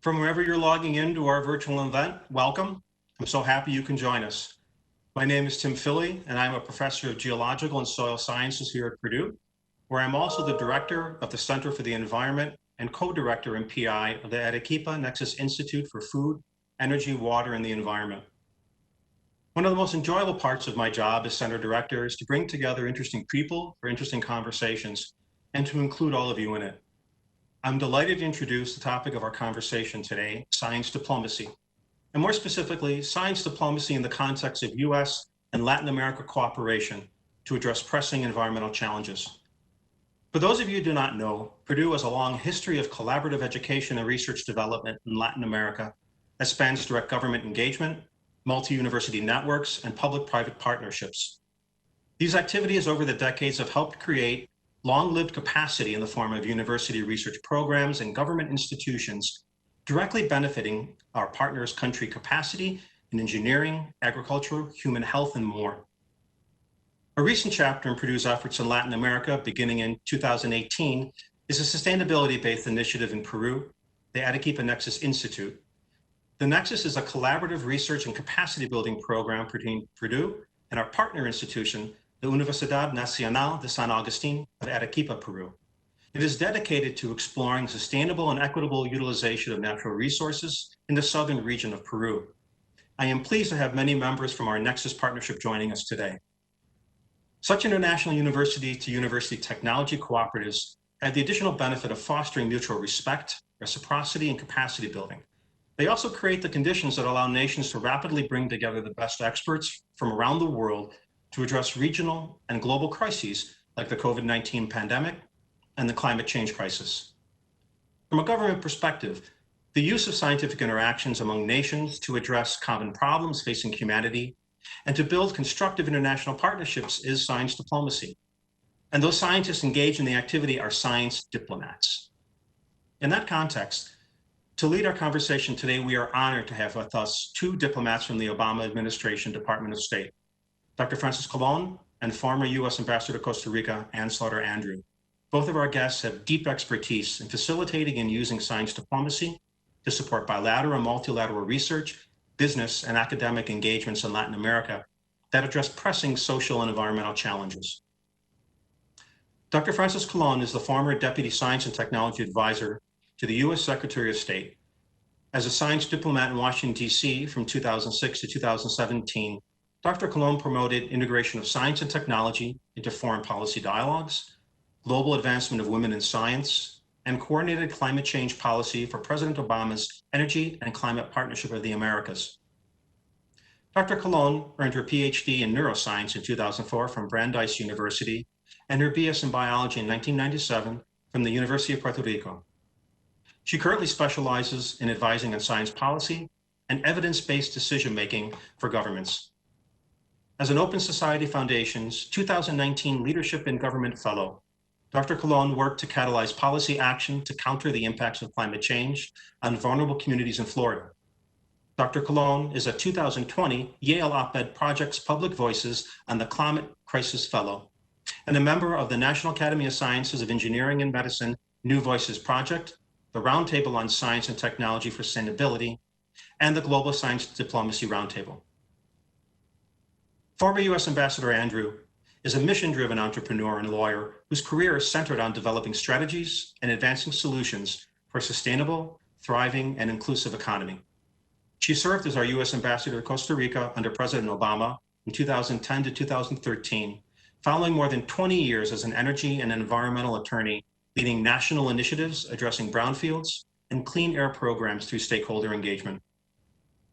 From wherever you're logging into our virtual event, welcome. I'm so happy you can join us. My name is Tim Philly, and I'm a professor of geological and soil sciences here at Purdue, where I'm also the director of the Center for the Environment and co-director and PI of the Arequipa Nexus Institute for Food, Energy, Water, and the Environment. One of the most enjoyable parts of my job as center director is to bring together interesting people for interesting conversations and to include all of you in it. I'm delighted to introduce the topic of our conversation today, science diplomacy, and more specifically, science diplomacy in the context of US and Latin America cooperation to address pressing environmental challenges. For those of you who do not know, Purdue has a long history of collaborative education and research development in Latin America that spans direct government engagement, multi-university networks, and public-private partnerships. These activities over the decades have helped create long-lived capacity in the form of university research programs and government institutions directly benefiting our partners' country capacity in engineering, agriculture, human health, and more. A recent chapter in Purdue's efforts in Latin America, beginning in 2018, is a sustainability-based initiative in Peru, the Arequipa Nexus Institute. The Nexus is a collaborative research and capacity building program between Purdue and our partner institution, the Universidad Nacional de San Agustin of Arequipa, Peru. It is dedicated to exploring sustainable and equitable utilization of natural resources in the southern region of Peru. I am pleased to have many members from our Nexus partnership joining us today. Such international university-to-university technology cooperatives have the additional benefit of fostering mutual respect, reciprocity, and capacity building. They also create the conditions that allow nations to rapidly bring together the best experts from around the world to address regional and global crises like the COVID-19 pandemic and the climate change crisis. From a government perspective, the use of scientific interactions among nations to address common problems facing humanity and to build constructive international partnerships is science diplomacy. And those scientists engaged in the activity are science diplomats. In that context, to lead our conversation today, we are honored to have with us two diplomats from the Obama administration Department of State, Dr. Francis Colon and former US Ambassador to Costa Rica, Ann Slaughter-Andrew. Both of our guests have deep expertise in facilitating and using science diplomacy to support bilateral and multilateral research, business, and academic engagements in Latin America that address pressing social and environmental challenges. Dr. Francis Colon is the former Deputy Science and Technology Advisor to the US Secretary of State. As a science diplomat in Washington, D.C. from 2006 to 2017, Dr. Colon promoted integration of science and technology into foreign policy dialogues, global advancement of women in science, and coordinated climate change policy for President Obama's Energy and Climate Partnership of the Americas. Dr. Colon earned her PhD in neuroscience in 2004 from Brandeis University and her BS in biology in 1997 from the University of Puerto Rico. She currently specializes in advising on science policy and evidence-based decision-making for governments. As an Open Society Foundation's 2019 Leadership in Government Fellow, Dr. Colon worked to catalyze policy action to counter the impacts of climate change on vulnerable communities in Florida. Dr. Colon is a 2020 Yale Op-Ed Project's Public Voices on the Climate Crisis Fellow and a member of the National Academy of Sciences of Engineering and Medicine New Voices Project, the Roundtable on Science and Technology for Sustainability, and the Global Science Diplomacy Roundtable. Former US Ambassador Andrew is a mission-driven entrepreneur and lawyer whose career is centered on developing strategies and advancing solutions for a sustainable, thriving, and inclusive economy. She served as our US Ambassador to Costa Rica under President Obama from 2010 to 2013, following more than 20 years as an energy and environmental attorney leading national initiatives addressing brownfields and clean air programs through stakeholder engagement.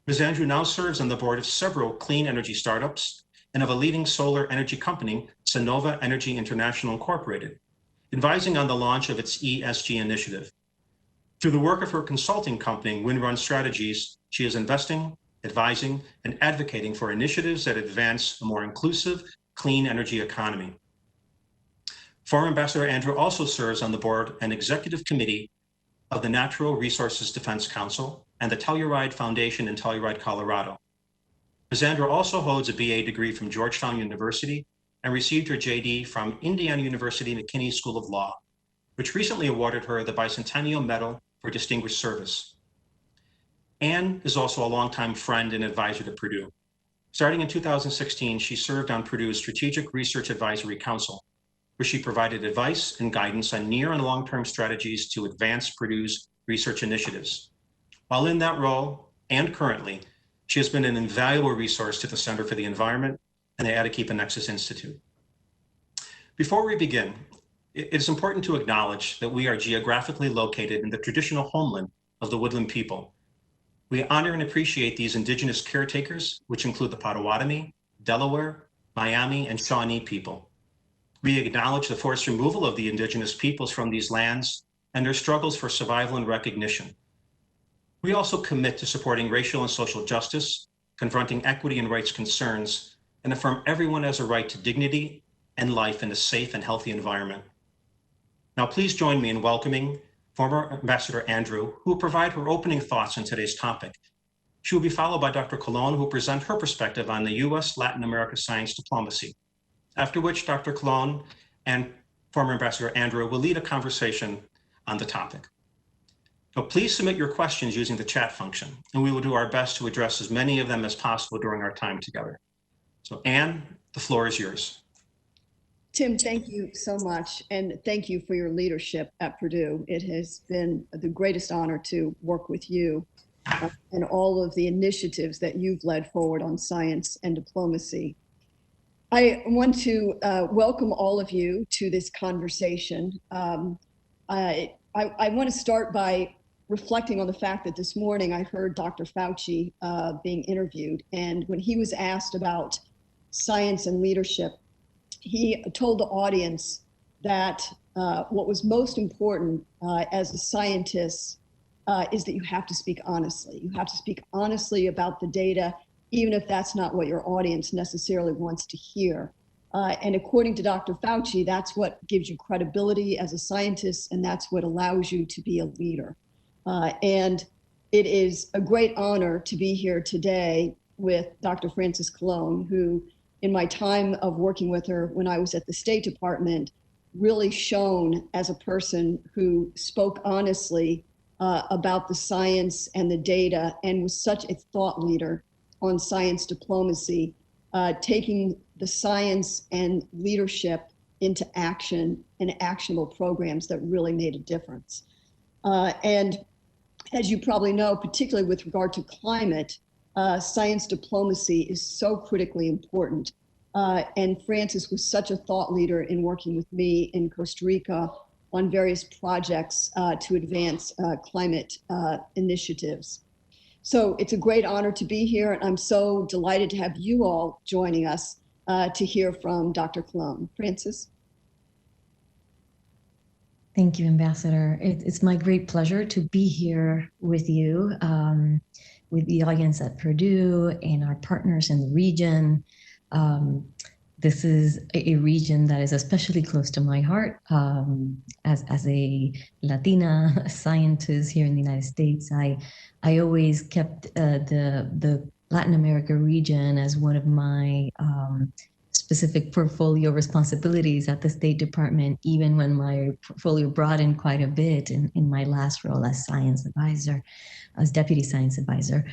Ms. Andrew now serves on the board of several clean energy startups and of a leading solar energy company, Sonova Energy International Incorporated, advising on the launch of its ESG initiative. Through the work of her consulting company, Windrun Strategies, she is investing, advising, and advocating for initiatives that advance a more inclusive, clean energy economy. Former Ambassador Andrew also serves on the board and executive committee of the Natural Resources Defense Council and the Telluride Foundation in Telluride, Colorado. Ms. Andrew also holds a BA degree from Georgetown University and received her JD from Indiana University McKinney School of Law, which recently awarded her the Bicentennial Medal for Distinguished Service. Anne is also a longtime friend and advisor to Purdue. Starting in 2016, she served on Purdue's Strategic Research Advisory Council, where she provided advice and guidance on near and long-term strategies to advance Purdue's research initiatives. While in that role, and currently, she has been an invaluable resource to the Center for the Environment and the Attakepa Nexus Institute. Before we begin, it is important to acknowledge that we are geographically located in the traditional homeland of the Woodland people. We honor and appreciate these indigenous caretakers, which include the Potawatomi, Delaware, Miami, and Shawnee people. We acknowledge the forced removal of the indigenous peoples from these lands and their struggles for survival and recognition. We also commit to supporting racial and social justice, confronting equity and rights concerns, and affirm everyone has a right to dignity and life in a safe and healthy environment. Now, please join me in welcoming former Ambassador Andrew, who will provide her opening thoughts on today's topic. She will be followed by Dr. Colon, who will present her perspective on the U.S. Latin America science diplomacy, after which Dr. Colon and former Ambassador Andrew will lead a conversation on the topic. Now, please submit your questions using the chat function, and we will do our best to address as many of them as possible during our time together. So Anne, the floor is yours. Tim, thank you so much. And thank you for your leadership at Purdue. It has been the greatest honor to work with you and all of the initiatives that you've led forward on science and diplomacy. I want to welcome all of you to this conversation. I want to start by reflecting on the fact that this morning I heard Dr. Fauci being interviewed. And when he was asked about science and leadership, he told the audience that what was most important as a scientist is that you have to speak honestly. You have to speak honestly about the data, even if that's not what your audience necessarily wants to hear. And according to Dr. Fauci, that's what gives you credibility as a scientist, and that's what allows you to be a leader. And it is a great honor to be here today with Dr. Frances Colon, who in my time of working with her when I was at the State Department, really shone as a person who spoke honestly about the science and the data and was such a thought leader on science diplomacy, taking the science and leadership into action and actionable programs that really made a difference. And as you probably know, particularly with regard to climate, science diplomacy is so critically important. And Frances was such a thought leader in working with me in Costa Rica on various projects to advance climate initiatives. So it's a great honor to be here, and I'm so delighted to have you all joining us to hear from Dr. Colon. Frances? Thank you, Ambassador. It's my great pleasure to be here with you, with the audience at Purdue and our partners in the region. This is a region that is especially close to my heart. As a Latina scientist here in the United States, I always kept the Latin America region as one of my specific portfolio responsibilities at the State Department, even when my portfolio broadened quite a bit in my last role as science advisor, as deputy science advisor.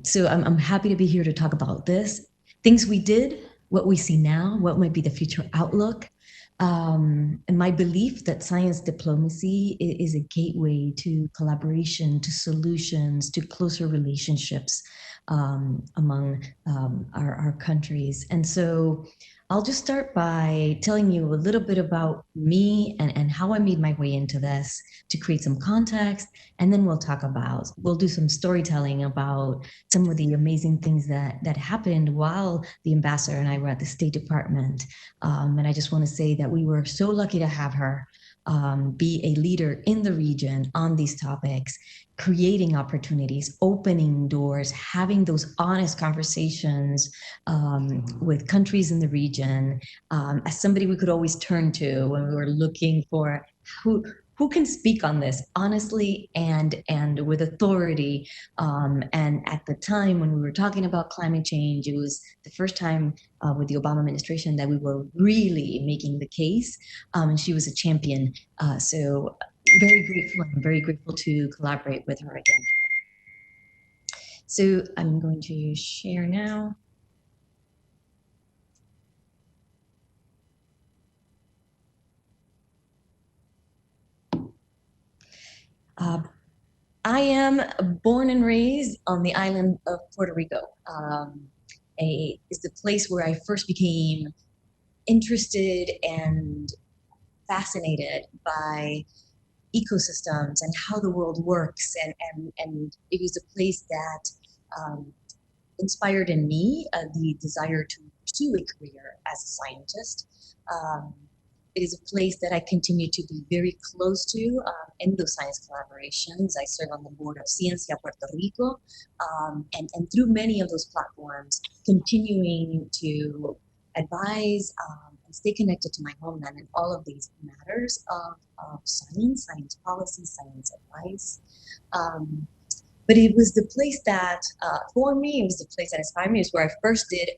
So I'm happy to be here to talk about this. Things we did, what we see now, what might be the future outlook, and my belief that science diplomacy is a gateway to collaboration, to solutions, to closer relationships among our countries. And so I'll just start by telling you a little bit about me and how I made my way into this to create some context. And then we'll do some storytelling about some of the amazing things that happened while the ambassador and I were at the State Department. And I just want to say that we were so lucky to have her be a leader in the region on these topics, creating opportunities, opening doors, having those honest conversations with countries in the region, as somebody we could always turn to when we were looking for who can speak on this honestly and with authority. And at the time when we were talking about climate change, it was the first time with the Obama administration that we were really making the case, and she was a champion. So very grateful. I'm very grateful to collaborate with her again. So I'm going to share now. I am born and raised on the island of Puerto Rico. Is the place where I first became interested and fascinated by ecosystems and how the world works. And it was a place that inspired in me the desire to pursue a career as a scientist. Um, it is a place that I continue to be very close to in those science collaborations. I serve on the board of Ciencia Puerto Rico, and through many of those platforms, continuing to advise and stay connected to my homeland in all of these matters of science, science policy, science advice. But it was the place that, for me, it was the place that inspired me. It was where I first did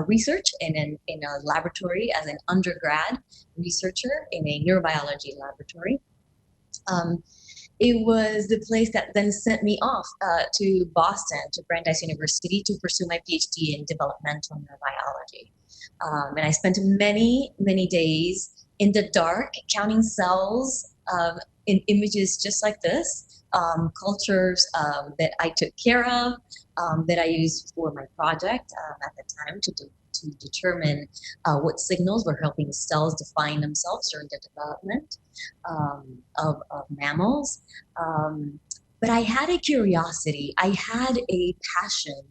research in a laboratory as an undergrad researcher in a neurobiology laboratory. It was the place that then sent me off to Boston, to Brandeis University, to pursue my PhD in developmental neurobiology. And I spent many, many days in the dark counting cells in images just like this. Cultures that I took care of, that I used for my project at the time to determine what signals were helping cells define themselves during the development of mammals. But I had a curiosity, I had a passion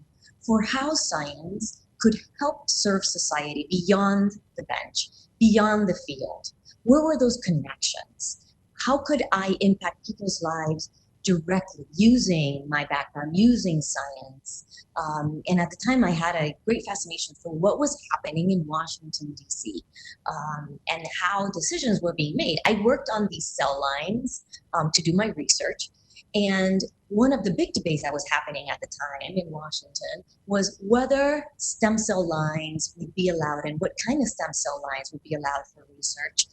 for how science could help serve society beyond the bench, beyond the field. Where were those connections? How could I impact people's lives directly using my background, using science? And at the time, I had a great fascination for what was happening in Washington, D.C., and how decisions were being made. I worked on these cell lines to do my research. And one of the big debates that was happening at the time in Washington was whether stem cell lines would be allowed and what kind of stem cell lines would be allowed for research.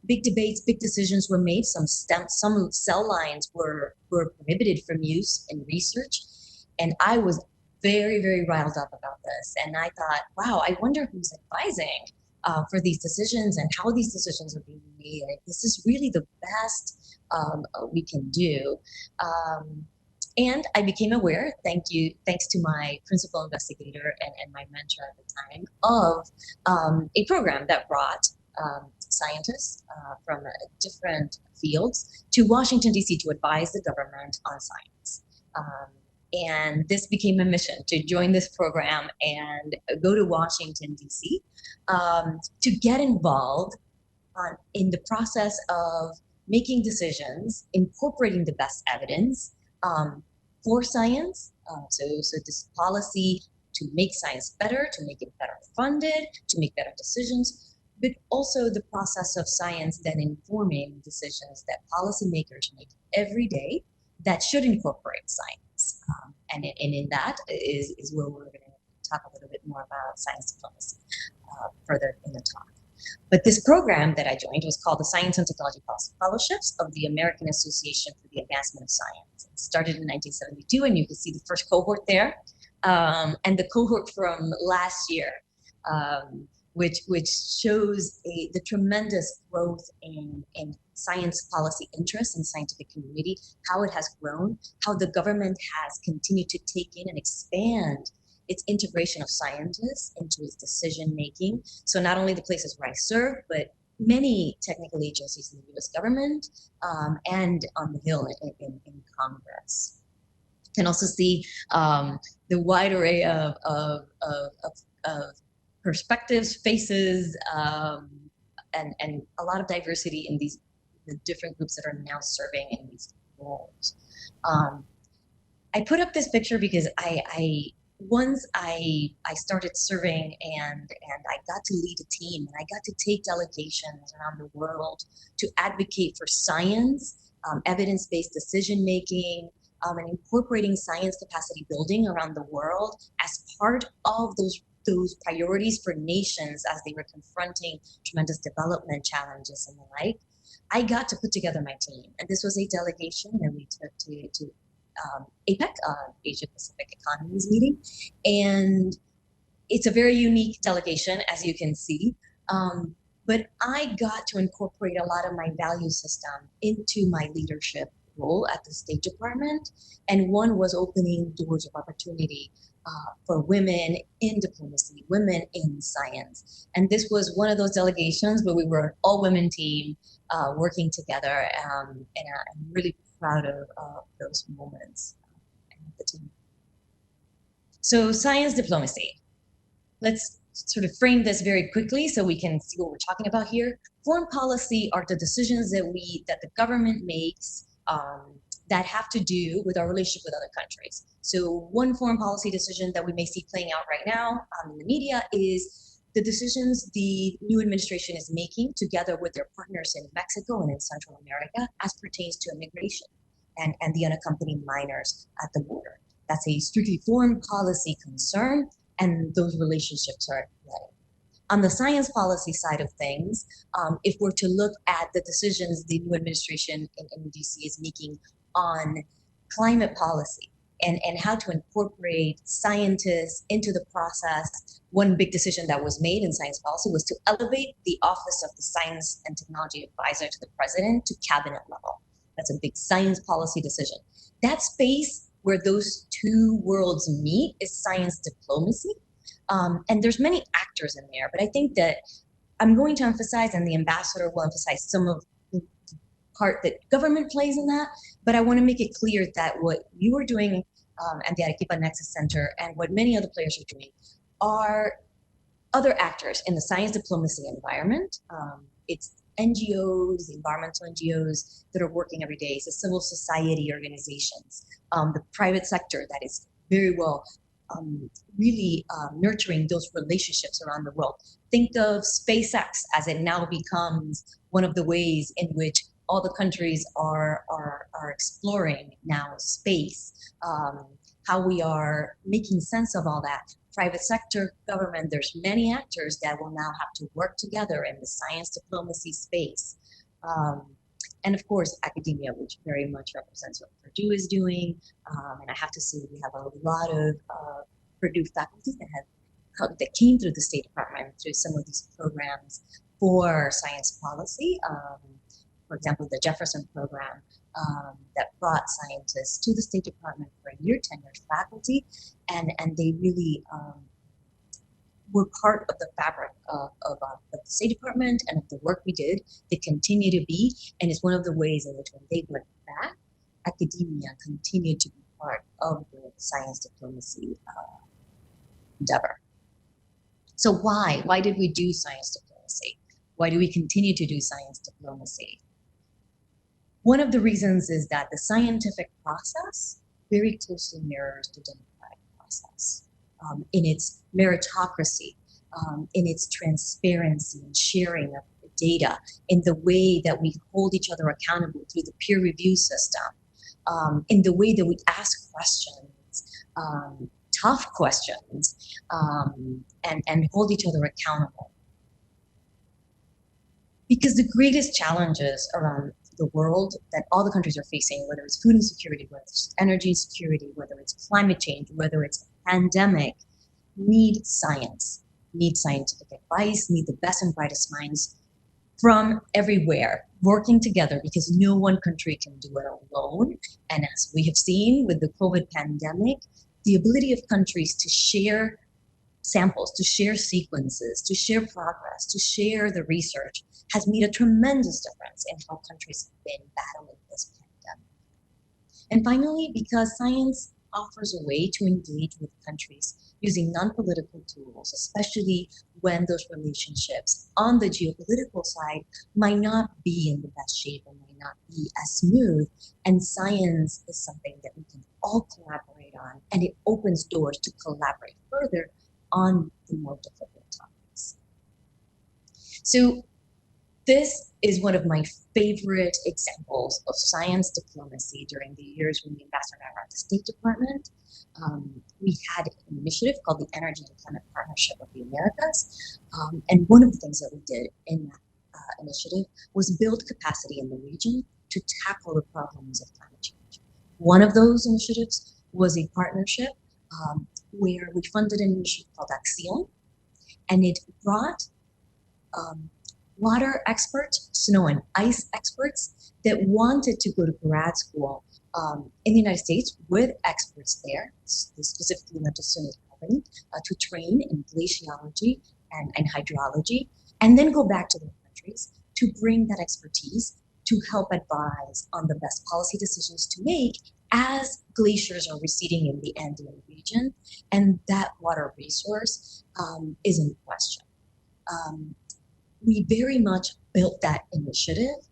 Big debates, big decisions were made. Some cell lines were prohibited from use in research. And I was very, very riled up about this. And I thought, wow, I wonder who's advising for these decisions and how these decisions are being made. This is really the best we can do. And I became aware, thanks to my principal investigator and my mentor at the time, of a program that brought scientists from different fields to Washington, D.C. to advise the government on science. And this became a mission to join this program and go to Washington, D.C. To get involved in the process of making decisions, incorporating the best evidence for science. So this policy to make science better, to make it better funded, to make better decisions, but also the process of science then informing decisions that policymakers make every day that should incorporate science. And in that is where we're going to talk a little bit more about science diplomacy further in the talk. But this program that I joined was called the Science and Technology Policy Fellowships of the American Association for the Advancement of Science. It started in 1972, and you can see the first cohort there, and the cohort from last year, which shows the tremendous growth in science policy interest in the scientific community, how it has grown, how the government has continued to take in and expand its integration of scientists into its decision making. So not only the places where I serve, but many technical agencies in the U.S. government and on the Hill in Congress. You can also see the wide array of perspectives, faces, and a lot of diversity in the different groups that are now serving in these roles. I put up this picture because once I started serving and I got to lead a team and I got to take delegations around the world to advocate for science, evidence-based decision-making, and incorporating science capacity building around the world as part of those priorities for nations as they were confronting tremendous development challenges and the like. I got to put together my team. And this was a delegation that we took to APEC, Asia Pacific Economies Meeting. And it's a very unique delegation, as you can see. But I got to incorporate a lot of my value system into my leadership role at the State Department. And one was opening doors of opportunity for women in diplomacy, women in science. And this was one of those delegations where we were an all-women team working together. And I'm really proud of those moments and the team. So science diplomacy. Let's sort of frame this very quickly so we can see what we're talking about here. Foreign policy are the decisions that the government makes that have to do with our relationship with other countries. So one foreign policy decision that we may see playing out right now in the media is the decisions the new administration is making together with their partners in Mexico and in Central America as pertains to immigration and the unaccompanied minors at the border. That's a strictly foreign policy concern, and those relationships are embedded. On the science policy side of things, if we're to look at the decisions the new administration in DC is making on climate policy and how to incorporate scientists into the process, one big decision that was made in science policy was to elevate the office of the Science and Technology Advisor to the President to cabinet level. That's a big science policy decision. That space where those two worlds meet is science diplomacy. And there's many actors in there, but I think that I'm going to emphasize, and the ambassador will emphasize some of the part that government plays in that, but I want to make it clear that what you are doing at the Arequipa Nexus Center and what many other players are doing are other actors in the science diplomacy environment. It's NGOs, environmental NGOs that are working every day. It's the civil society organizations, the private sector that is very well really nurturing those relationships around the world. Think of SpaceX as it now becomes one of the ways in which all the countries are exploring now space, how we are making sense of all that. Private sector, government, there's many actors that will now have to work together in the science diplomacy space. And of course, academia, which very much represents what Purdue is doing. And I have to say, we have a lot of Purdue faculty that came through the State Department through some of these programs for science policy. For example, the Jefferson program that brought scientists to the State Department for a year tenured faculty, and they really were part of the fabric of the State Department and of the work we did. They continue to be, and it's one of the ways in which when they went back, academia continued to be part of the science diplomacy endeavor. So why? Why did we do science diplomacy? Why do we continue to do science diplomacy? One of the reasons is that the scientific process very closely mirrors the democratic process in its meritocracy, in its transparency and sharing of the data, in the way that we hold each other accountable through the peer review system, in the way that we ask questions, tough questions, and hold each other accountable. Because the greatest challenges around the world that all the countries are facing, whether it's food insecurity, whether it's energy insecurity, whether it's climate change, whether it's a pandemic, need science, need scientific advice, need the best and brightest minds from everywhere working together, because no one country can do it alone. And as we have seen with the COVID pandemic, the ability of countries to share samples, to share sequences, to share progress, to share the research has made a tremendous difference in how countries have been battling this pandemic. And finally, because science offers a way to engage with countries using non-political tools, especially when those relationships on the geopolitical side might not be in the best shape and might not be as smooth. And science is something that we can all collaborate on, and it opens doors to collaborate further on the more difficult topics. So this is one of my favorite examples of science diplomacy during the years when the ambassador and I were at the State Department. We had an initiative called the Energy and Climate Partnership of the Americas. And one of the things that we did in that initiative was build capacity in the region to tackle the problems of climate change. One of those initiatives was a partnership where we funded an initiative called Axion, and it brought water experts, snow and ice experts that wanted to go to grad school in the United States with experts there, specifically not just Sony Company, to train in glaciology and hydrology, and then go back to their countries to bring that expertise to help advise on the best policy decisions to make as glaciers are receding in the Andean region, and that water resource is in question. We very much built that initiative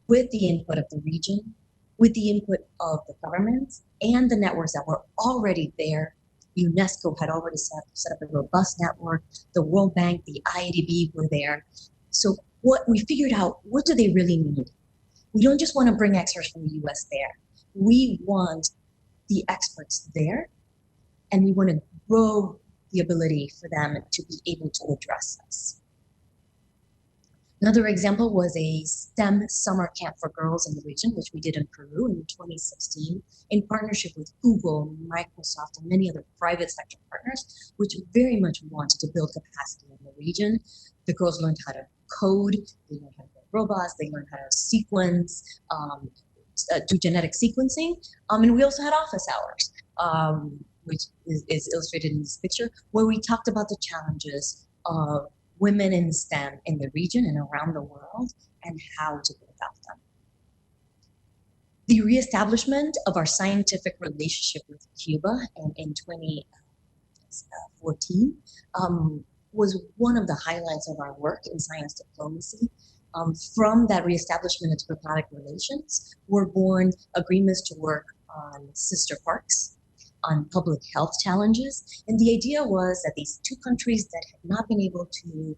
with the input of the region, with the input of the governments and the networks that were already there. UNESCO had already set up a robust network. The World Bank, the IADB were there. So what we figured out, what do they really need? We don't just want to bring experts from the US there. We want the experts there, and we want to grow the ability for them to be able to address this. Another example was a STEM summer camp for girls in the region, which we did in Peru in 2016, in partnership with Google, Microsoft, and many other private sector partners, which very much wanted to build capacity in the region. The girls learned how to code, they learned how to build robots, they learned how to sequence, do genetic sequencing, and we also had office hours, which is illustrated in this picture, where we talked about the challenges of women in STEM in the region and around the world and how to go about them. The reestablishment of our scientific relationship with Cuba in 2014 was one of the highlights of our work in science diplomacy. From that reestablishment of diplomatic relations were born agreements to work on sister parks, on public health challenges. And the idea was that these two countries that had not been able to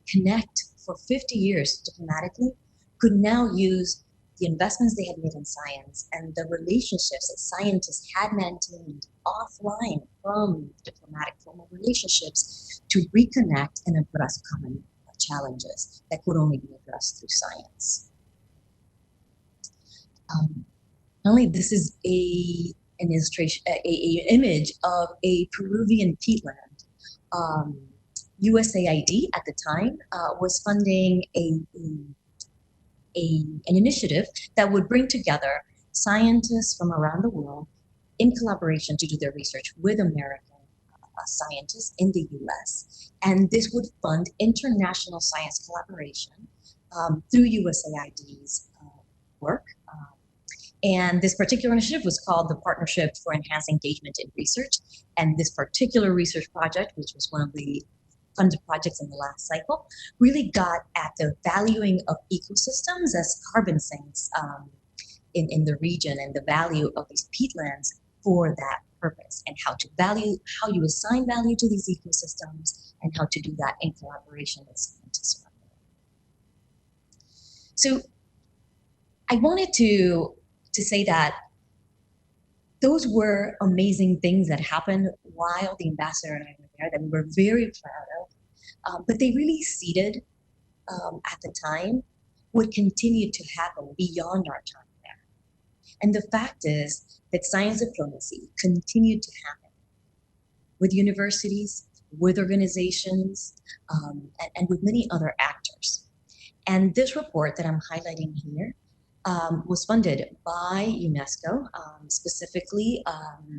connect for 50 years diplomatically could now use the investments they had made in science and the relationships that scientists had maintained offline from diplomatic formal relationships to reconnect and address common challenges that could only be addressed through science. Not only this is an illustration, an image of a Peruvian peatland. USAID at the time was funding an initiative that would bring together scientists from around the world in collaboration to do their research with American scientists in the US. And this would fund international science collaboration through USAID's work. And this particular initiative was called the Partnership for Enhanced Engagement in Research. And this particular research project, which was one of the funded projects in the last cycle, really got at the valuing of ecosystems as carbon sinks in the region, and the value of these peatlands for that purpose, and how you assign value to these ecosystems, and how to do that in collaboration with scientists around the world. So I wanted to say that those were amazing things that happened while the ambassador and I were there that we were very proud of, but they really seeded at the time what continued to happen beyond our time there. And the fact is that science diplomacy continued to happen with universities, with organizations, and with many other actors. And this report that I'm highlighting here was funded by UNESCO, specifically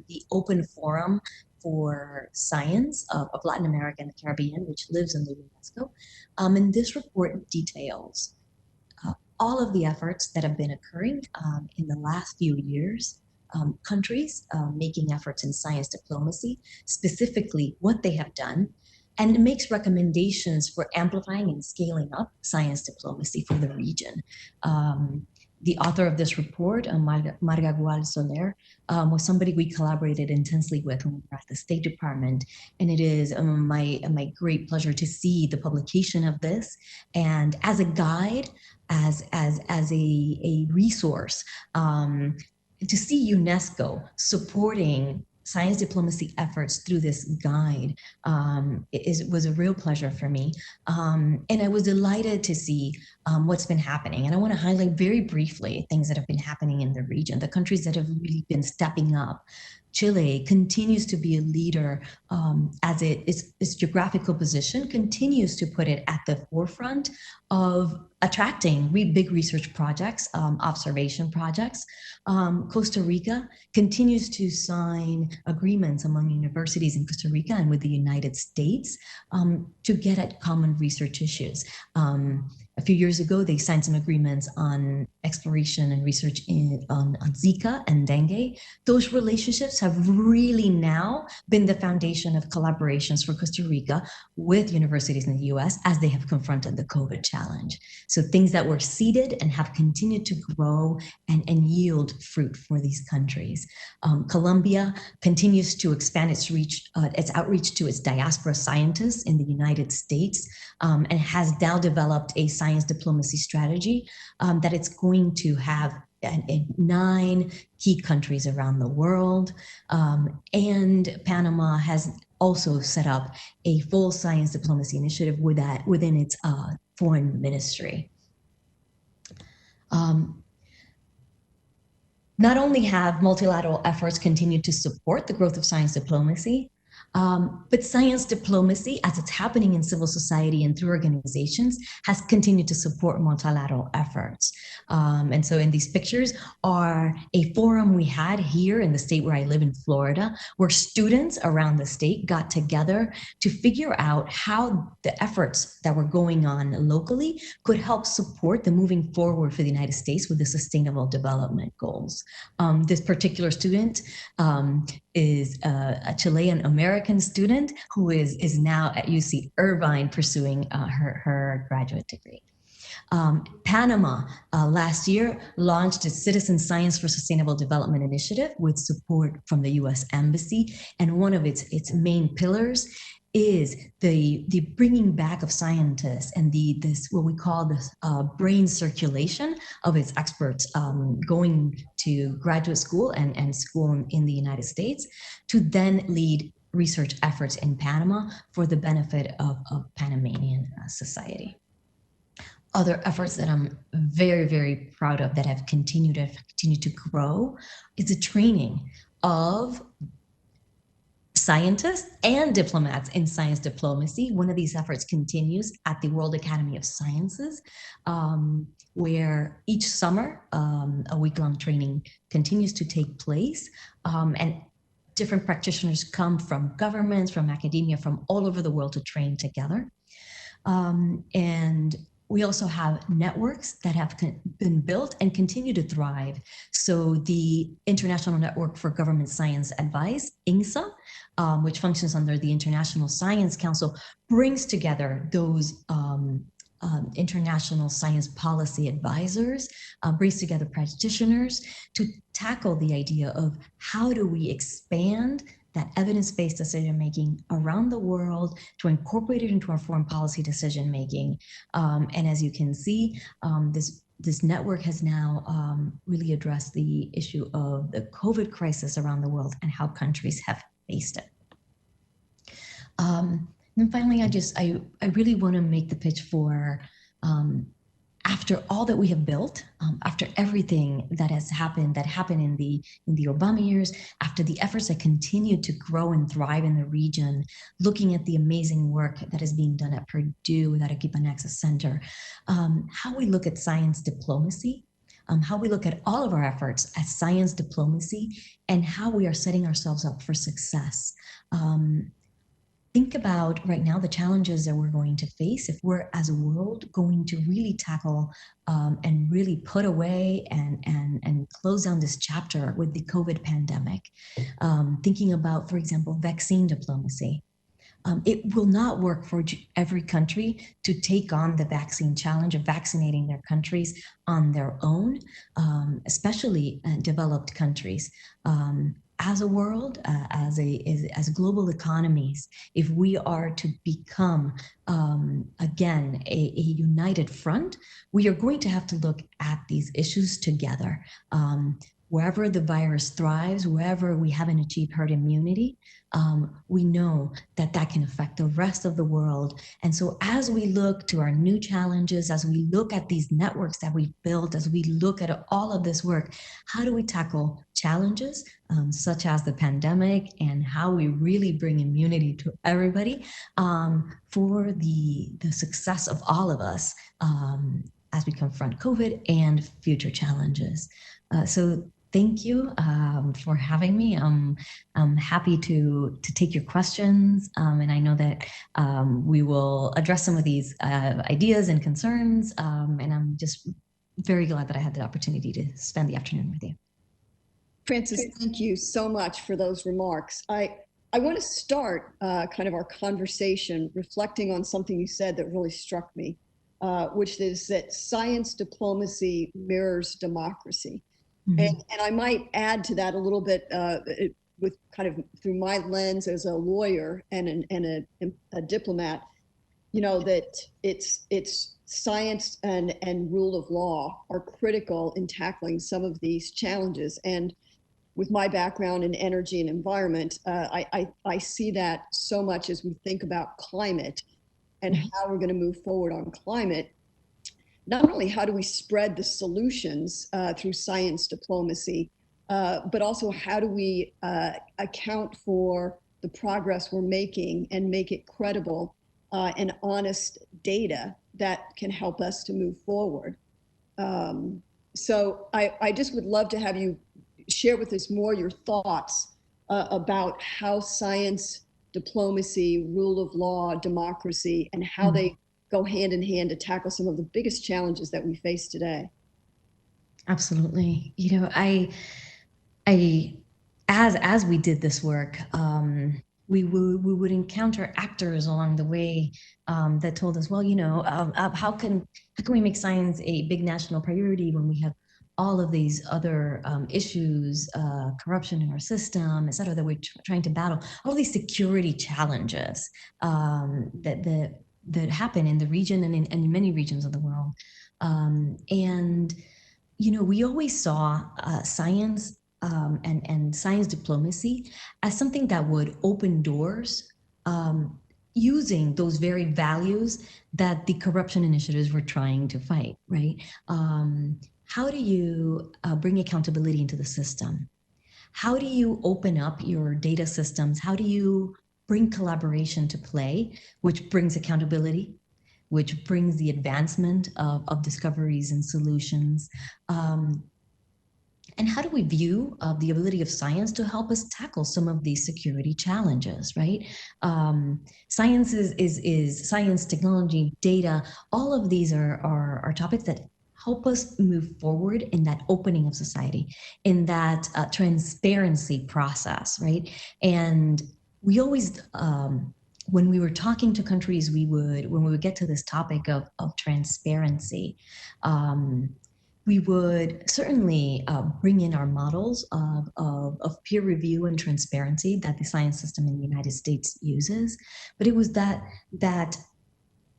the Open Forum for Science of Latin America and the Caribbean, which lives in the UNESCO. And this report details all of the efforts that have been occurring in the last few years, countries making efforts in science diplomacy, specifically what they have done, and it makes recommendations for amplifying and scaling up science diplomacy for the region. The author of this report, Marga Gual Soler, was somebody we collaborated intensely with when we were at the State Department. And it is my great pleasure to see the publication of this. And as a guide, as a resource, to see UNESCO supporting science diplomacy efforts through this guide was a real pleasure for me. And I was delighted to see what's been happening. And I want to highlight very briefly things that have been happening in the region, the countries that have really been stepping up. Chile continues to be a leader as its geographical position continues to put it at the forefront of attracting big research projects, observation projects. Costa Rica continues to sign agreements among universities in Costa Rica and with the United States to get at common research issues. A few years ago, they signed some agreements on exploration and research on Zika and dengue. Those relationships have really now been the foundation of collaborations for Costa Rica with universities in the US as they have confronted the COVID challenge. So things that were seeded and have continued to grow and yield fruit for these countries. Colombia continues to expand its outreach to its diaspora scientists in the United States and has now developed a science diplomacy strategy that it's going to have in 9 key countries around the world. And Panama has also set up a full science diplomacy initiative within its foreign ministry. Not only have multilateral efforts continued to support the growth of science diplomacy, but science diplomacy, as it's happening in civil society and through organizations, has continued to support multilateral efforts. And so in these pictures are a forum we had here in the state where I live in Florida, where students around the state got together to figure out how the efforts that were going on locally could help support the moving forward for the United States with the Sustainable Development Goals. This particular student is a Chilean American student who is now at UC Irvine pursuing her graduate degree. Panama last year launched its Citizen Science for Sustainable Development initiative with support from the US Embassy, and one of its main pillars is the bringing back of scientists and this what we call this brain circulation of its experts going to graduate school and school in the United States to then lead research efforts in Panama for the benefit of Panamanian society. Other efforts that I'm very, very proud of that have continued to grow is the training of scientists and diplomats in science diplomacy. One of these efforts continues at the World Academy of Sciences, where each summer a week-long training continues to take place, and different practitioners come from governments, from academia, from all over the world to train together. And we also have networks that have been built and continue to thrive. So the International Network for Government Science Advice, INGSA, which functions under the International Science Council, brings together those international science policy advisors, brings together practitioners to tackle the idea of how do we expand that evidence-based decision-making around the world to incorporate it into our foreign policy decision-making. And as you can see, this network has now really addressed the issue of the COVID crisis around the world and how countries have faced it. And finally, I really want to make the pitch for after all that we have built, after everything that happened in the Obama years, after the efforts that continue to grow and thrive in the region, looking at the amazing work that is being done at Purdue with Arequipa Nexus Center, how we look at science diplomacy, how we look at all of our efforts as science diplomacy, and how we are setting ourselves up for success. Think about right now the challenges that we're going to face if we're as a world going to really tackle and really put away and close down this chapter with the COVID pandemic. Thinking about, for example, vaccine diplomacy. It will not work for every country to take on the vaccine challenge of vaccinating their countries on their own, especially developed countries. As a world, as global economies, if we are to become, again, a united front, we are going to have to look at these issues together. wherever the virus thrives, wherever we haven't achieved herd immunity, we know that that can affect the rest of the world. And so as we look to our new challenges, as we look at these networks that we've built, as we look at all of this work, how do we tackle challenges such as the pandemic, and how we really bring immunity to everybody for the success of all of us as we confront COVID and future challenges. So thank you for having me. I'm happy to take your questions, and I know that we will address some of these ideas and concerns, and I'm just very glad that I had the opportunity to spend the afternoon with you. Frances, thank you so much for those remarks. I want to start kind of our conversation reflecting on something you said that really struck me, which is that science diplomacy mirrors democracy. Mm-hmm. And I might add to that a little bit with kind of through my lens as a lawyer and a diplomat, you know, that it's science and rule of law are critical in tackling some of these challenges. And with my background in energy and environment, I see that so much as we think about climate and how we're going to move forward on climate. Not only how do we spread the solutions through science diplomacy, but also how do we account for the progress we're making and make it credible and honest data that can help us to move forward. So I just would love to have you share with us more your thoughts about how science, diplomacy, rule of law, democracy, and how they go hand in hand to tackle some of the biggest challenges that we face today. Absolutely. You know, as we did this work, we would encounter actors along the way that told us, well, you know, how can we make science a big national priority when we have all of these other issues, corruption in our system, et cetera, that we're trying to battle, all these security challenges that happen in the region and in many regions of the world. And, you know, we always saw science and science diplomacy as something that would open doors using those very values that the corruption initiatives were trying to fight, right? How do you bring accountability into the system? How do you open up your data systems? How do you bring collaboration to play, which brings accountability, which brings the advancement of discoveries and solutions? And how do we view the ability of science to help us tackle some of these security challenges, right? Science is science, technology, data. All of these are topics that help us move forward in that opening of society, in that transparency process, right? And we always, when we were talking to countries, when we would get to this topic of transparency, we would certainly bring in our models of peer review and transparency that the science system in the United States uses. But it was that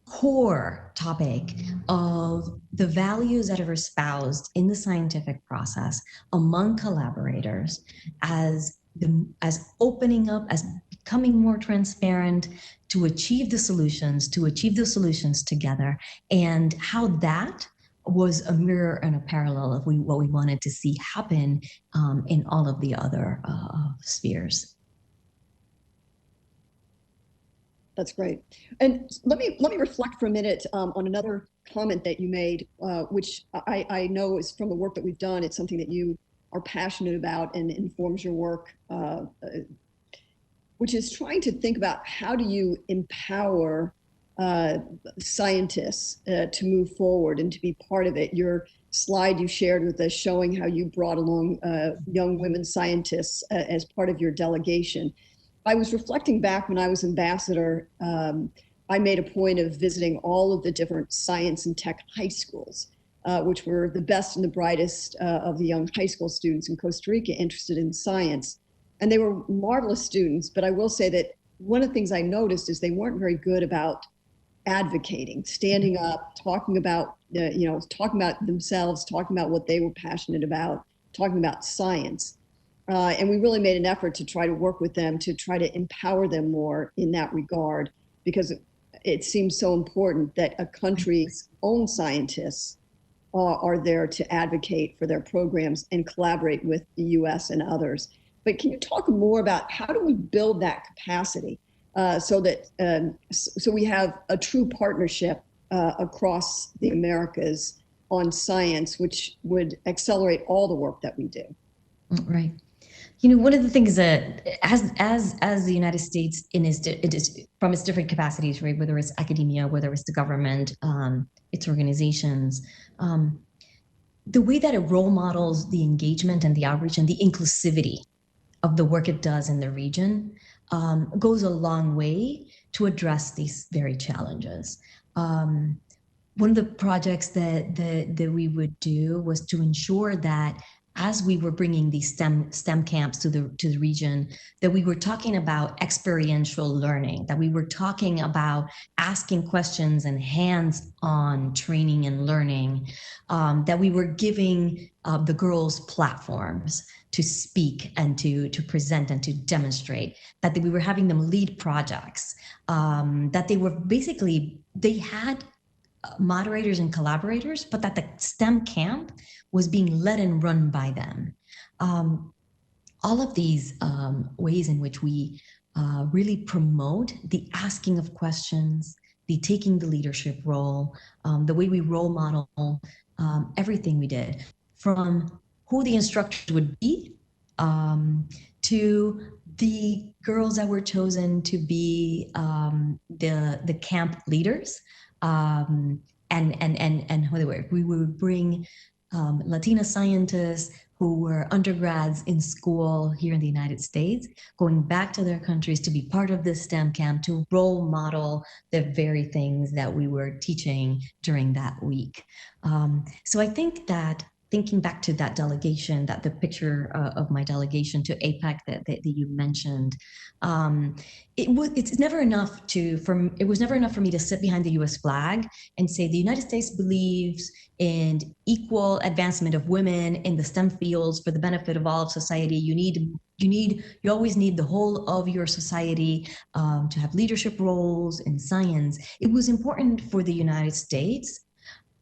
core topic of the values that are espoused in the scientific process among collaborators as opening up, as becoming more transparent to achieve the solutions together, and how that was a mirror and a parallel of what we wanted to see happen in all of the other spheres. That's great. And let me reflect for a minute on another comment that you made, which I know is from the work that we've done. It's something that you are passionate about and informs your work, which is trying to think about how do you empower scientists to move forward and to be part of it. Your slide you shared with us showing how you brought along young women scientists as part of your delegation. I was reflecting back when I was ambassador, I made a point of visiting all of the different science and tech high schools, which were the best and the brightest of the young high school students in Costa Rica interested in science. And they were marvelous students, but I will say that one of the things I noticed is they weren't very good about advocating, standing up, talking about, talking about themselves, talking about what they were passionate about. talking about science. And we really made an effort to try to work with them to try to empower them more in that regard, because it seems so important that a country's own scientists are there to advocate for their programs and collaborate with the US and others. But can you talk more about how do we build that capacity so we have a true partnership across the Americas on science, which would accelerate all the work that we do? Right. You know, one of the things that as the United States it is from its different capacities, right, whether it's academia, whether it's the government, its organizations, the way that it role models the engagement and the outreach and the inclusivity of the work it does in the region goes a long way to address these very challenges. One of the projects that we would do was to ensure that as we were bringing these STEM camps to the region, that we were talking about experiential learning, that we were talking about asking questions and hands-on training and learning, that we were giving the girls platforms to speak and to present and to demonstrate, that we were having them lead projects, that they had moderators and collaborators, but that the STEM camp was being led and run by them. All of these ways in which we really promote the asking of questions, the taking the leadership role, the way we role model everything we did, from who the instructors would be to the girls that were chosen to be the camp leaders. And who they were. We would bring Latina scientists who were undergrads in school here in the United States, going back to their countries to be part of this STEM camp, to role model the very things that we were teaching during that week. So I think that thinking back to that delegation, that the picture of my delegation to APEC that you mentioned, it was never enough for me to sit behind the U.S. flag and say the United States believes in equal advancement of women in the STEM fields for the benefit of all of society. You always need the whole of your society to have leadership roles in science. It was important for the United States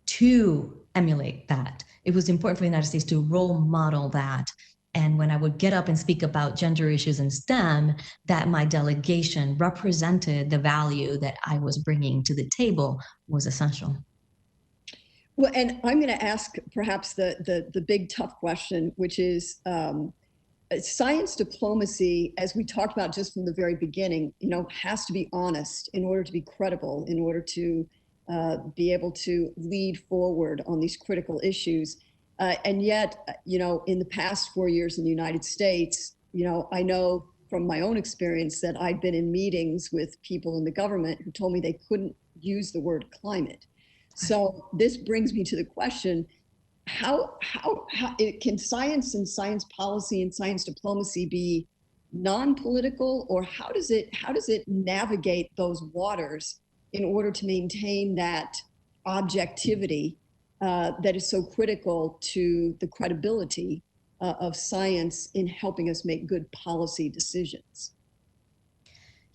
to emulate that. It was important for the United States to role model that. And when I would get up and speak about gender issues in STEM, that my delegation represented the value that I was bringing to the table was essential. Well, and I'm going to ask perhaps the big tough question, which is science diplomacy, as we talked about just from the very beginning, has to be honest in order to be credible, in order to be able to lead forward on these critical issues. And yet, in the past 4 years in the United States, I know from my own experience that I've been in meetings with people in the government who told me they couldn't use the word climate. So this brings me to the question, how can science and science policy and science diplomacy be non-political, or how does it navigate those waters in order to maintain that objectivity that is so critical to the credibility of science in helping us make good policy decisions?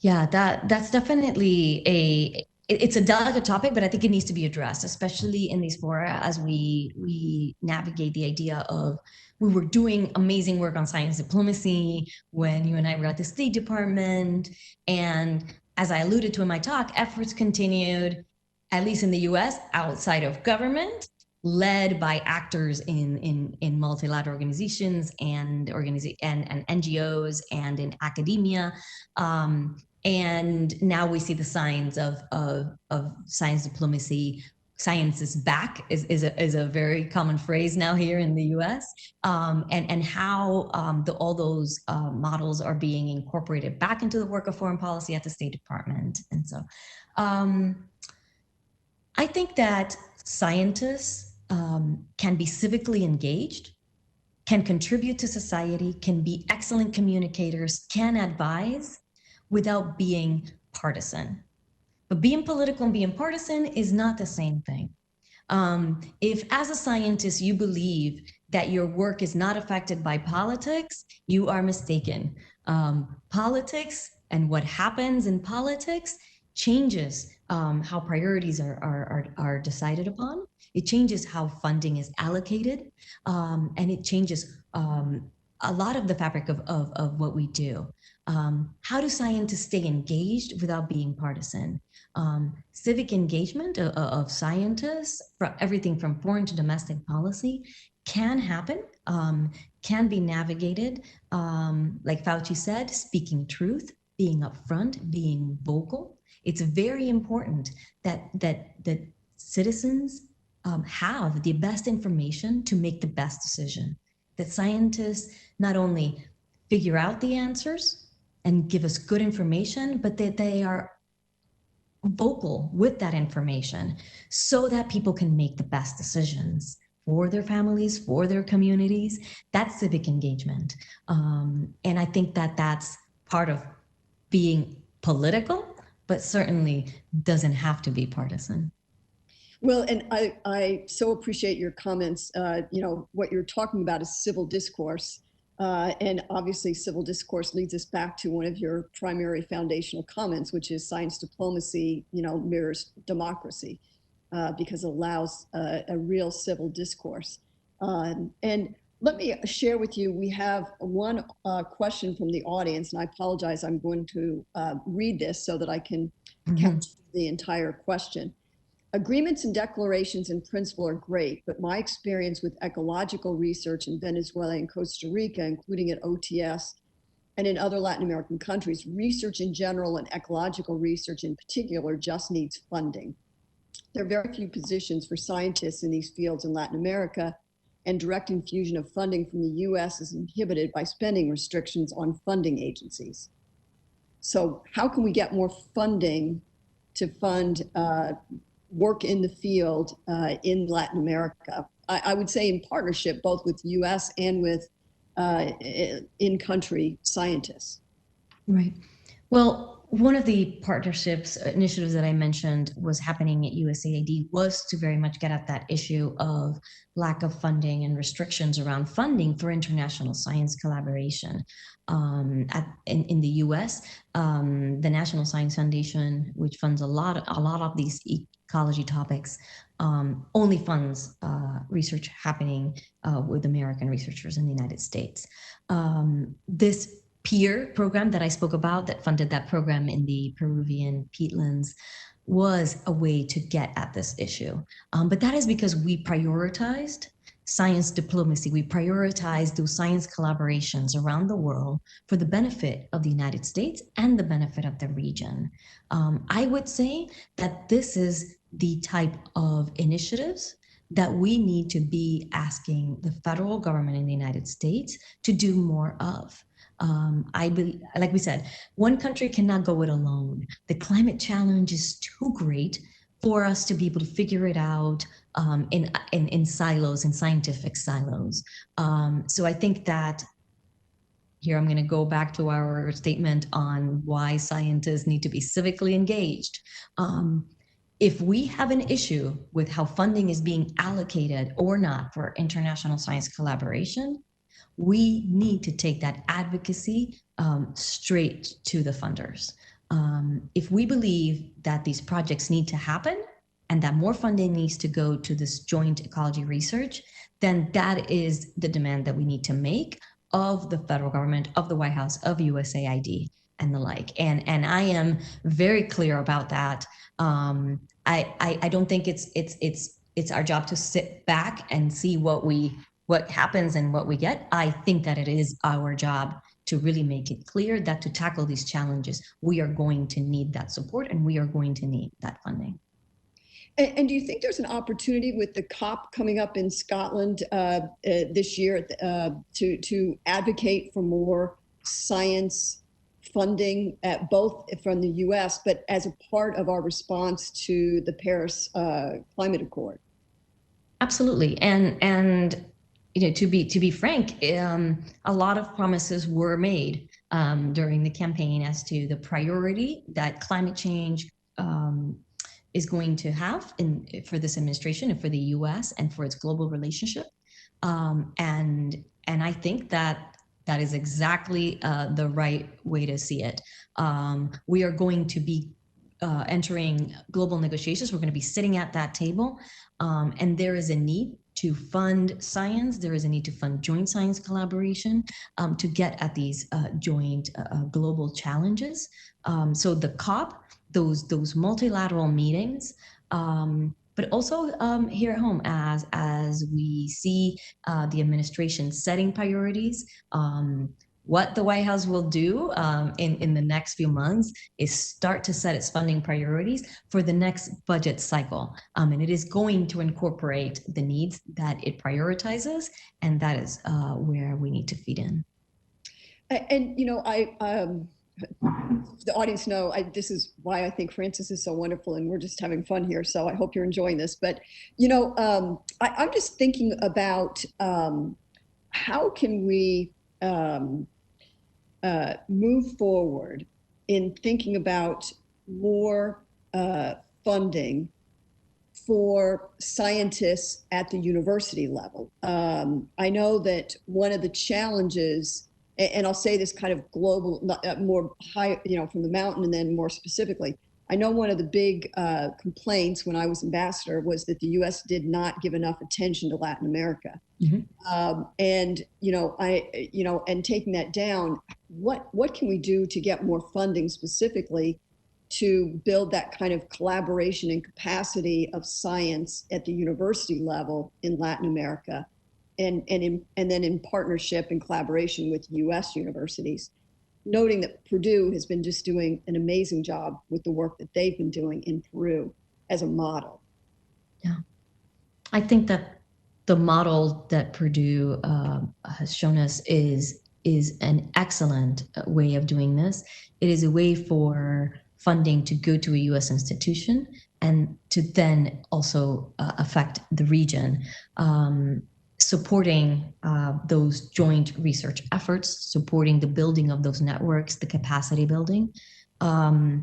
Yeah, that's definitely it's a delicate topic, but I think it needs to be addressed, especially in these fora as we navigate the idea of, we were doing amazing work on science diplomacy when you and I were at the State Department. And as I alluded to in my talk, efforts continued, at least in the US, outside of government, led by actors in multilateral organizations and NGOs and in academia. And now we see the signs of science diplomacy. Science is back is a very common phrase now here in the U.S. And how all those models are being incorporated back into the work of foreign policy at the State Department. And so I think that scientists can be civically engaged, can contribute to society, can be excellent communicators, can advise without being partisan. But being political and being partisan is not the same thing. If as a scientist you believe that your work is not affected by politics, you are mistaken. Politics and what happens in politics changes how priorities are decided upon. It changes how funding is allocated, and it changes a lot of the fabric of what we do. How do scientists stay engaged without being partisan? Civic engagement of scientists, from everything from foreign to domestic policy, can happen, can be navigated, like Fauci said, speaking truth, being upfront, being vocal. It's very important that citizens have the best information to make the best decision. That scientists not only figure out the answers and give us good information, but that they are vocal with that information so that people can make the best decisions for their families, for their communities. That's civic engagement. And I think that that's part of being political, but certainly doesn't have to be partisan. Well, and I so appreciate your comments. What you're talking about is civil discourse. And obviously, civil discourse leads us back to one of your primary foundational comments, which is science diplomacy, mirrors democracy, because it allows a real civil discourse. And let me share with you, we have one question from the audience, and I apologize, I'm going to read this so that I can capture the entire question. Agreements and declarations in principle are great, but my experience with ecological research in Venezuela and Costa Rica, including at OTS and in other Latin American countries, research in general and ecological research in particular just needs funding. There are very few positions for scientists in these fields in Latin America, and direct infusion of funding from the US is inhibited by spending restrictions on funding agencies. So how can we get more funding to fund work in the field in Latin America? I would say in partnership, both with US and with in-country scientists. Right. Well, one of the partnerships initiatives that I mentioned was happening at USAID was to very much get at that issue of lack of funding and restrictions around funding for international science collaboration. In the US, the National Science Foundation, which funds a lot of these ecology topics, only funds research happening with American researchers in the United States. This peer program that I spoke about that funded that program in the Peruvian peatlands was a way to get at this issue. But that is because we prioritized science diplomacy. We prioritized those science collaborations around the world for the benefit of the United States and the benefit of the region. I would say that this is the type of initiatives that we need to be asking the federal government in the United States to do more of. I believe, like we said, one country cannot go it alone. The climate challenge is too great for us to be able to figure it out in silos, in scientific silos. So I think that here I'm going to go back to our statement on why scientists need to be civically engaged. If we have an issue with how funding is being allocated or not for international science collaboration, we need to take that advocacy straight to the funders. If we believe that these projects need to happen and that more funding needs to go to this joint ecology research, then that is the demand that we need to make of the federal government, of the White House, of USAID, and the like. And I am very clear about that. I don't think it's our job to sit back and see what happens and what we get. I think that it is our job to really make it clear that to tackle these challenges, we are going to need that support and we are going to need that funding. And do you think there's an opportunity with the COP coming up in Scotland this year to advocate for more science funding, both from the US, but as a part of our response to the Paris Climate Accord? Absolutely. And to be frank, a lot of promises were made during the campaign as to the priority that climate change is going to have for this administration and for the US and for its global relationship. And I think that that is exactly the right way to see it. We are going to be entering global negotiations. We're going to be sitting at that table, and there is a need to fund science. There is a need to fund joint science collaboration to get at these joint global challenges. So the COP, those multilateral meetings, but also here at home, as we see the administration setting priorities. What the White House will do in the next few months is start to set its funding priorities for the next budget cycle. And it is going to incorporate the needs that it prioritizes, and that is where we need to feed in. And, the audience know this is why I think Francis is so wonderful, and we're just having fun here. So I hope you're enjoying this. But, I'm just thinking about how can we move forward in thinking about more funding for scientists at the university level. I know that one of the challenges, and I'll say this kind of global, more high, from the mountain, and then more specifically, I know one of the big complaints when I was ambassador was that the U.S. did not give enough attention to Latin America. Mm-hmm. And taking that down, what can we do to get more funding specifically to build that kind of collaboration and capacity of science at the university level in Latin America, and then in partnership and collaboration with U.S. universities, noting that Purdue has been just doing an amazing job with the work that they've been doing in Peru as a model. Yeah, I think that the model that Purdue has shown us is an excellent way of doing this. It is a way for funding to go to a U.S. institution and to then also affect the region, supporting those joint research efforts, supporting the building of those networks, the capacity building. So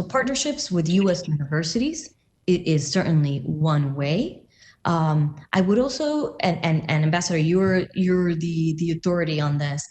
partnerships with U.S. universities, it is certainly one way. I would also, and Ambassador, you're the authority on this.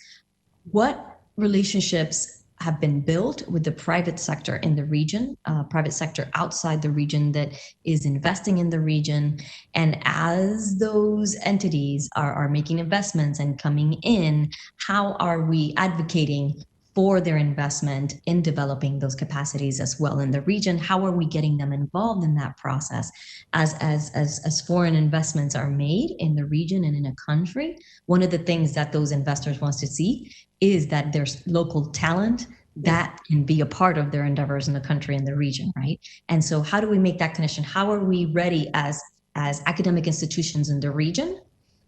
What relationships have been built with the private sector in the region, private sector outside the region that is investing in the region? And as those entities are making investments and coming in, how are we advocating for their investment in developing those capacities as well in the region? How are we getting them involved in that process? As foreign investments are made in the region and in a country, one of the things that those investors want to see is that there's local talent that can be a part of their endeavors in the country and the region, right? And so how do we make that connection? How are we ready as academic institutions in the region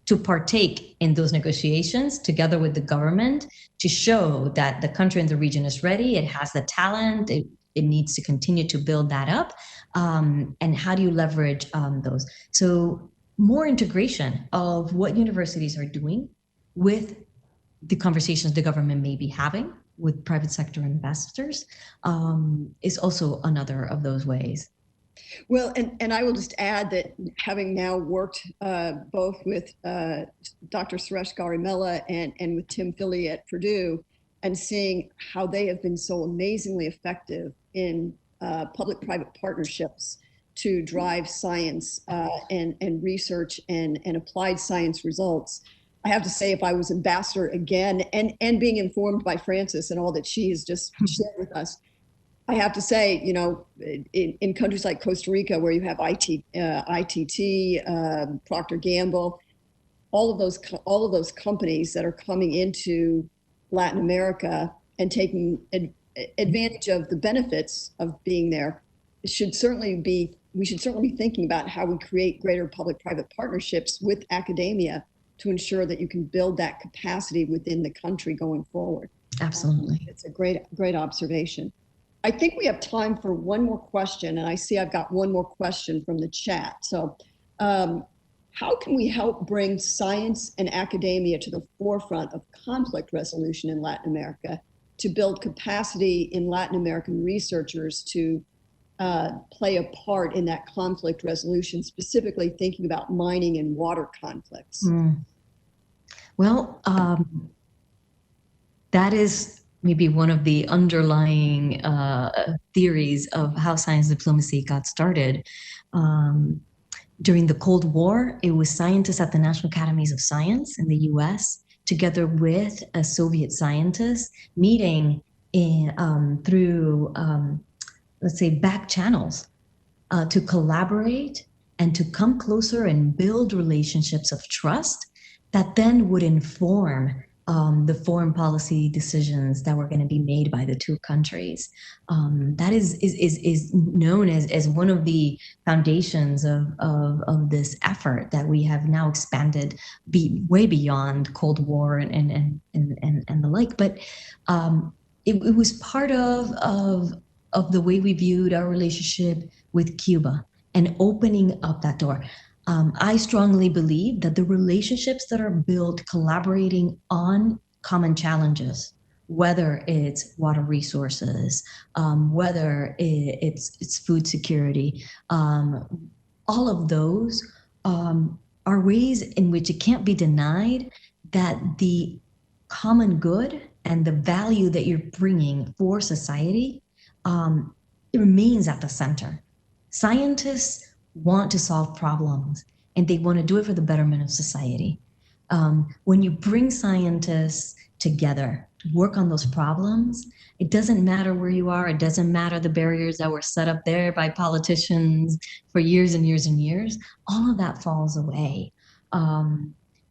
to partake in those negotiations together with the government to show that the country and the region is ready, it has the talent, it needs to continue to build that up, and how do you leverage those? So more integration of what universities are doing with the conversations the government may be having with private sector investors is also another of those ways. Well, and I will just add that having now worked both with Dr. Suresh Garimella and with Tim Philly at Purdue, and seeing how they have been so amazingly effective in public-private partnerships to drive science and research and applied science results. I have to say, if I was ambassador again, and being informed by Francis and all that she has just shared with us, I have to say, in countries like Costa Rica, where you have ITT, Procter & Gamble, all of those companies that are coming into Latin America and taking advantage of the benefits of being there, we should certainly be thinking about how we create greater public-private partnerships with academia to ensure that you can build that capacity within the country going forward. Absolutely. It's a great observation. I think we have time for one more question, and I see I've got one more question from the chat. So how can we help bring science and academia to the forefront of conflict resolution in Latin America to build capacity in Latin American researchers to play a part in that conflict resolution, specifically thinking about mining and water conflicts? Well, that is maybe one of the underlying theories of how science diplomacy got started. During the Cold War, it was scientists at the National Academies of Science in the US, together with a Soviet scientist, meeting through, let's say, back channels to collaborate and to come closer and build relationships of trust that then would inform the foreign policy decisions that were going to be made by the two countries. That is known as one of the foundations of this effort that we have now expanded way beyond Cold War and the like. But it was part of the way we viewed our relationship with Cuba and opening up that door. I strongly believe that the relationships that are built collaborating on common challenges, whether it's water resources, whether it's food security, all of those are ways in which it can't be denied that the common good and the value that you're bringing for society, it remains at the center. Scientists want to solve problems and they want to do it for the betterment of society. When you bring scientists together to work on those problems, it doesn't matter where you are. It doesn't matter the barriers that were set up there by politicians for years and years and years. All of that falls away.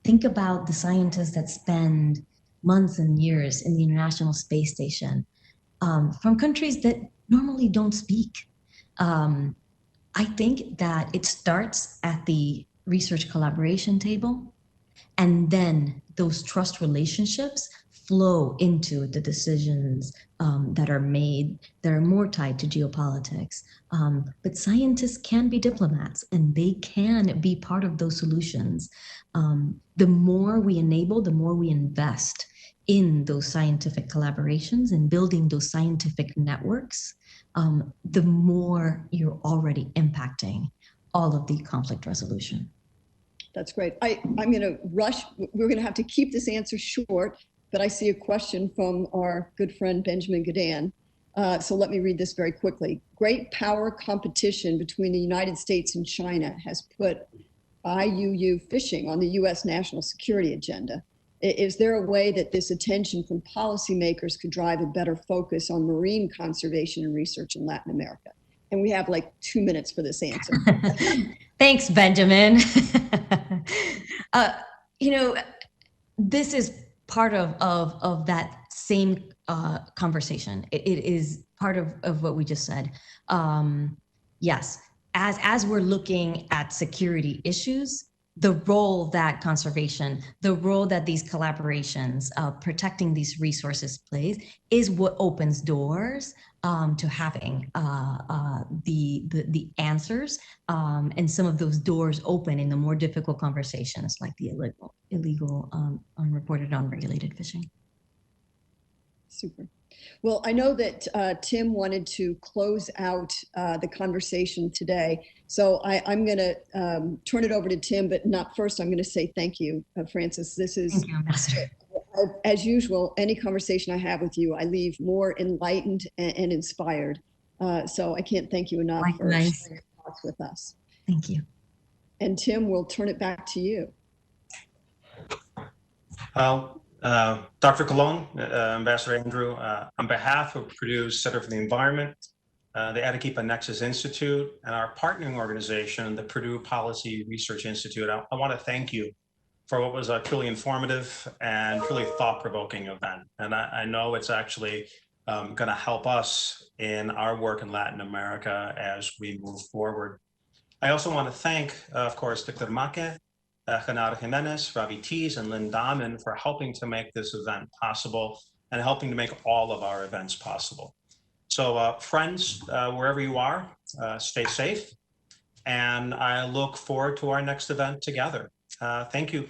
Think about the scientists that spend months and years in the International Space Station from countries that normally don't speak. I think that it starts at the research collaboration table, and then those trust relationships flow into the decisions that are made that are more tied to geopolitics. But scientists can be diplomats and they can be part of those solutions. The more we enable, the more we invest in those scientific collaborations and building those scientific networks, the more you're already impacting all of the conflict resolution. That's great. I'm going to rush. We're going to have to keep this answer short, but I see a question from our good friend Benjamin Gadan. So let me read this very quickly. Great power competition between the United States and China has put IUU fishing on the U.S. national security agenda. Is there a way that this attention from policymakers could drive a better focus on marine conservation and research in Latin America? And we have like 2 minutes for this answer. Thanks, Benjamin. This is part of that same conversation. It is part of what we just said. Yes, as we're looking at security issues, the role that conservation, the role that these collaborations, protecting these resources plays is what opens doors to having the answers, and some of those doors open in the more difficult conversations like the illegal unreported, unregulated fishing. Super. Well, I know that Tim wanted to close out the conversation today. So I'm going to turn it over to Tim, but not first. I'm going to say thank you, Frances. This is, thank you, Ambassador. As usual, any conversation I have with you, I leave more enlightened and inspired. So I can't thank you enough for sharing your thoughts with us. Thank you. And Tim, we'll turn it back to you. Dr. Colon, Ambassador Andrew, on behalf of Purdue's Center for the Environment, the Arequipa Nexus Institute, and our partnering organization, the Purdue Policy Research Institute, I want to thank you for what was a truly informative and truly thought-provoking event. And I know it's actually going to help us in our work in Latin America as we move forward. I also want to thank, of course, Victor Maque, Genaro Jimenez, Ravi Tees, and Lynn Dahman for helping to make this event possible and helping to make all of our events possible. So friends, wherever you are, stay safe. And I look forward to our next event together. Thank you.